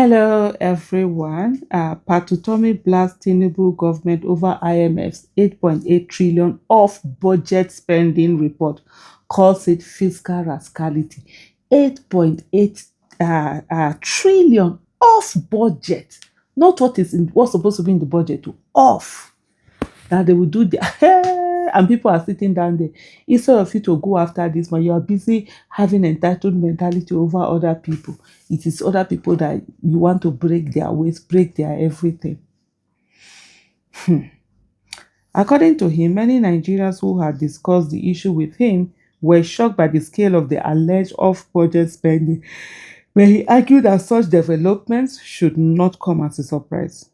Hello, everyone. Utomi blasts Tinubu government over IMF's 8.8 trillion off budget spending report, calls it fiscal rascality. 8.8 trillion off budget, not what's supposed to be in the budget, off that they will do their and people are sitting down there. Instead of you to go after this one, you are busy having entitled mentality over other people. It is other people that you want to break their ways, break their everything. According to him, many Nigerians who had discussed the issue with him were shocked by the scale of the alleged off-budget spending, where he argued that such developments should not come as a surprise.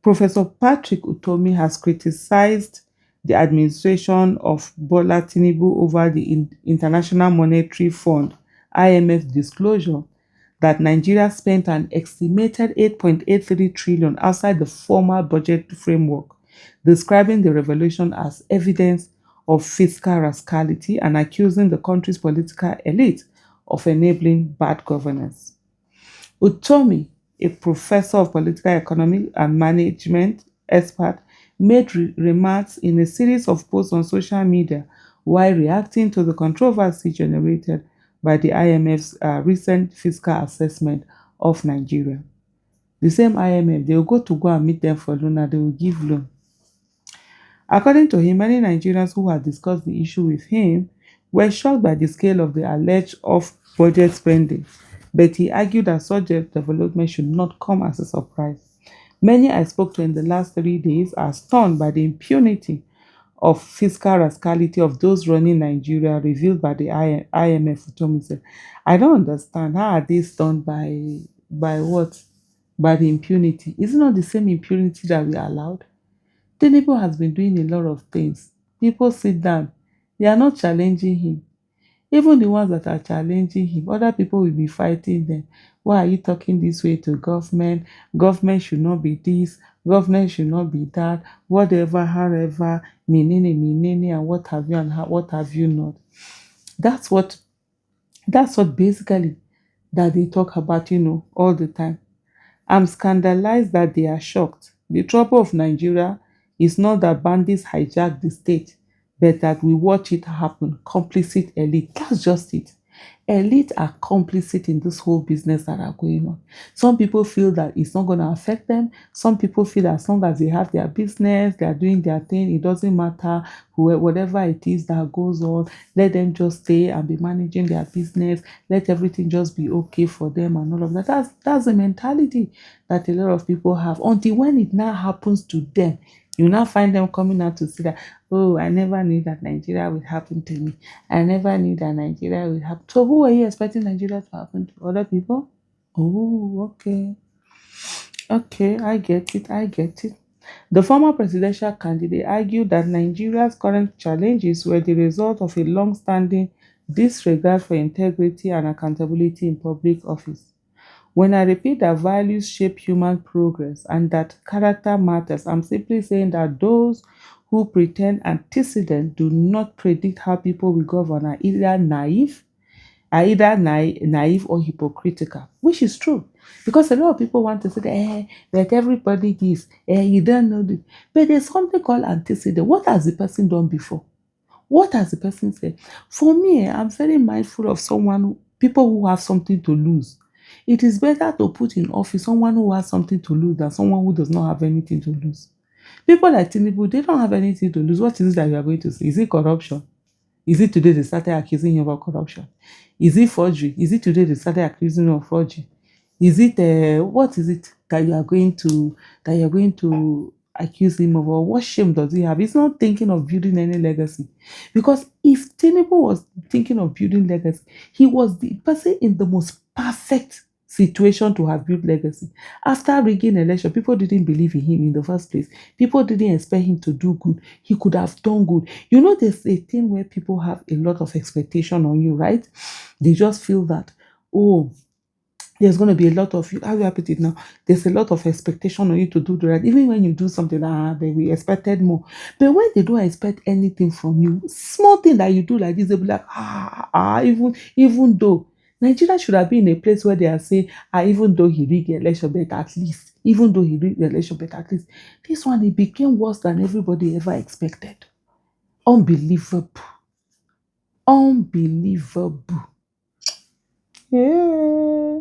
Professor Patrick Utomi has criticized the administration of Bola Tinubu over the International Monetary Fund (IMF) disclosure that Nigeria spent an estimated 8.83 trillion outside the formal budget framework, describing the revelation as evidence of fiscal rascality and accusing the country's political elite of enabling bad governance. Utomi, a professor of political economy and management expert, made remarks in a series of posts on social media while reacting to the controversy generated by the IMF's recent fiscal assessment of Nigeria. The same IMF, they will go and meet them for loan and they will give loan. According to him, many Nigerians who had discussed the issue with him were shocked by the scale of the alleged off-budget spending, but he argued that such development should not come as a surprise. Many I spoke to in the last 3 days are stunned by the impunity of fiscal rascality of those running Nigeria revealed by the IMF. Utomi said, I don't understand. How are they stunned by what? By the impunity. Is it not the same impunity that we allowed? Tinubu has been doing a lot of things. People sit down. They are not challenging him. Even the ones that are challenging him, other people will be fighting them. Why are you talking this way to government? Government should not be this. Government should not be that. Whatever, however, menene, and what have you and what have you not. That's what basically that they talk about, all the time. I'm scandalized that they are shocked. The trouble of Nigeria is not that bandits hijack the state, but that we watch it happen. Complicit elite. That's just it. Elite are complicit in this whole business that are going on. Some people feel that it's not going to affect them. Some people feel that as long as they have their business, they are doing their thing, it doesn't matter whatever it is that goes on. Let them just stay and be managing their business. Let everything just be okay for them and all of that. That's the mentality that a lot of people have. Until when it now happens to them, you now find them coming out to say that, oh, I never knew that Nigeria would happen to me. I never knew that Nigeria would happen. So who are you expecting Nigeria to happen to? Other people? Oh, okay. Okay, I get it. I get it. The former presidential candidate argued that Nigeria's current challenges were the result of a long-standing disregard for integrity and accountability in public office. When I repeat that values shape human progress and that character matters, I'm simply saying that those who pretend antecedents do not predict how people will govern are either naive or hypocritical, which is true. Because a lot of people want to say, that everybody this, you don't know this. But there's something called antecedent. What has the person done before? What has the person said? For me, I'm very mindful of people who have something to lose. It is better to put in office someone who has something to lose than someone who does not have anything to lose. People like Tinubu, they don't have anything to lose. What is it that you are going to say? Is it corruption? Is it today they started accusing him of corruption? Is it forgery? Is it today they started accusing him of forgery? Is it what is it that you're going to accuse him of? Or what shame does he have? He's not thinking of building any legacy. Because if Tinubu was thinking of building legacy, he was the person in the most perfect situation to have built legacy. After rigging election, people didn't believe in him in the first place. People didn't expect him to do good. He could have done good. There's a thing where people have a lot of expectation on you, right? They just feel that, oh, there's going to be a lot of you. How do I put it now? There's a lot of expectation on you to do the right. Even when you do something, we expected more. But when they don't expect anything from you, small thing that you do like this, they'll be like, even though Nigeria should have been in a place where they are saying, even though he rigged the election, but at least, even though he rigged the election, but at least, this one, it became worse than everybody ever expected. Unbelievable. Unbelievable. Yeah.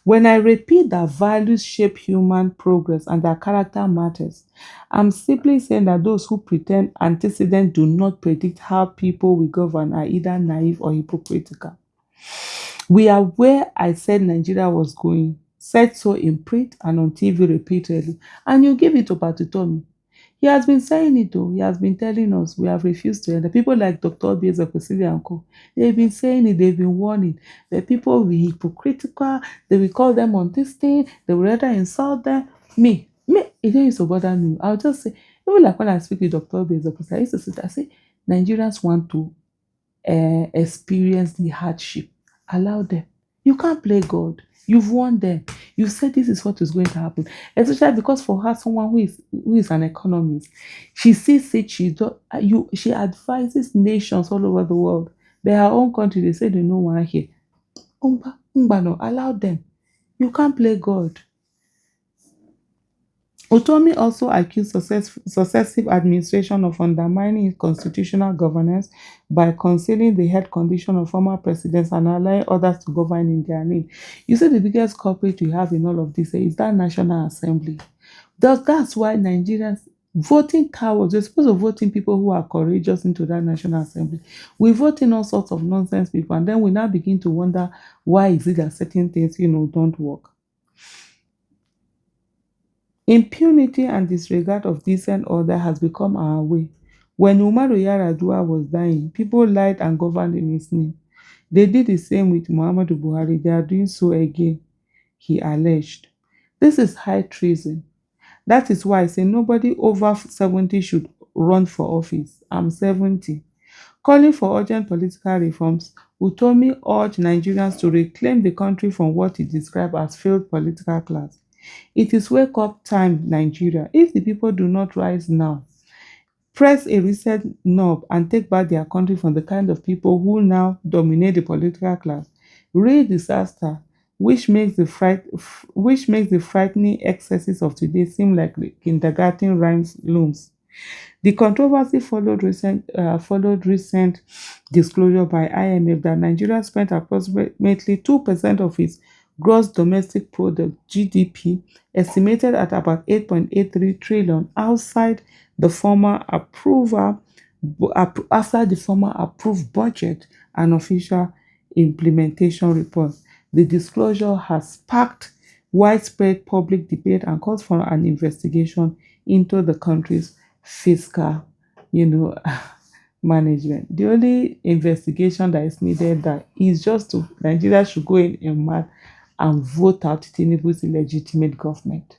When I repeat that values shape human progress and that character matters, I'm simply saying that those who pretend antecedents do not predict how people will govern are either naive or hypocritical. We are where I said Nigeria was going, said so in print and on TV repeatedly, and you give it to Utomi. He has been saying it though. He has been telling us we have refused to enter. People like Dr. Obiez and Co. They've been saying it, they've been warning. The people will be hypocritical, they will call them on this thing, they will rather insult them. It don't used to bother me. I'll just say, even like when I speak with Dr. Obiez, I used to sit there, I say, Nigerians want to experience the hardship. Allow them. You can't play God. You've warned them. You said this is what is going to happen. Especially because for her, someone who is an economist, she sees it. She advises nations all over the world. But her own country, they say they know one here. No, allow them. You can't play God. Utomi also accused successive administration of undermining constitutional governance by concealing the health condition of former presidents and allowing others to govern in their name. You see, the biggest culprit we have in all of this is that National Assembly. That's why Nigerians voting cowards, we're supposed to vote in people who are courageous into that National Assembly. We vote in all sorts of nonsense people, and then we now begin to wonder why is it that certain things, don't work. Impunity and disregard of decent order has become our way. When Umaru Yar'Adua was dying, people lied and governed in his name. They did the same with Muhammadu Buhari. They are doing so again, he alleged. This is high treason. That is why I say nobody over 70 should run for office. I'm 70. Calling for urgent political reforms, Utomi urged Nigerians to reclaim the country from what he described as failed political class. It is wake up time, Nigeria. If the people do not rise now, press a reset knob and take back their country from the kind of people who now dominate the political class, real disaster, which makes the frightening excesses of today seem like kindergarten rhymes looms. The controversy followed recent disclosure by IMF that Nigeria spent approximately 2% of its gross domestic product (GDP), estimated at about 8.83 trillion, after the former approved budget and official implementation report. The disclosure has sparked widespread public debate and calls for an investigation into the country's fiscal, you know, management. The only investigation that is needed that is just to Nigeria should go in a mad and vote out Tinubu's illegitimate government.